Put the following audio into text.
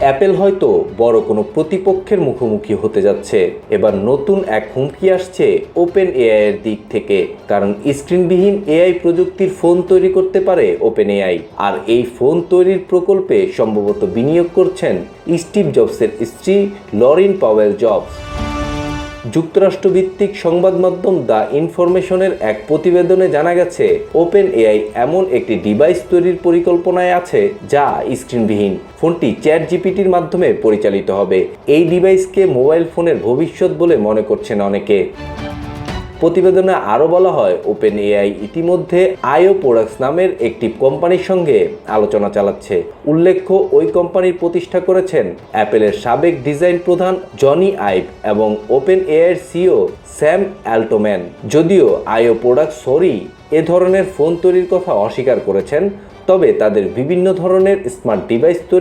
Apple হয়তো বড় কোনো প্রতিপক্ষের মুখোমুখি হতে যাচ্ছে। এবার নতুন এক হুমকি আসছে ওপেন এআই এর দিক থেকে, কারণ স্ক্রিনবিহীন এআই প্রযুক্তির ফোন তৈরি করতে পারে ওপেন এআই। আর এই ফোন তৈরির প্রকল্পে সম্ভবত বিনিয়োগ করছেন স্টিভ জবসের স্ত্রী লরিন পাওয়েল জবস। যুক্তরাষ্ট্রভিত্তিক সংবাদ মাধ্যম দ্য ইনফরমেশনের এক প্রতিবেদনে জানা গেছে, ওপেন এআই এমন একটি ডিভাইস তৈরির পরিকল্পনায় আছে যা স্ক্রিনবিহীন। ফোনটি চ্যাট জিপিটির মাধ্যমে পরিচালিত হবে। এই ডিভাইসকে মোবাইল ফোনের ভবিষ্যৎ বলে মনে করছেন অনেকে। প্রতিবেদনে আরও বলা হয়, ওপেন এআই ইতিমধ্যে আইও প্রোডাক্টস নামের একটি কোম্পানির সঙ্গে আলোচনা চালাচ্ছে। উল্লেখ্য, ওই কোম্পানির প্রতিষ্ঠা করেছেন অ্যাপেলের সাবেক ডিজাইন প্রধান জনি আইভ এবং ওপেন এআইয়ের সিইও স্যাম অ্যাল্টম্যান। যদিও আইও প্রোডাক্টস এ ধরনের ফোন তৈরির কথা অস্বীকার করেছেন, তবে তাদের বিভিন্ন ধরনের স্মার্ট ডিভাইস তৈরি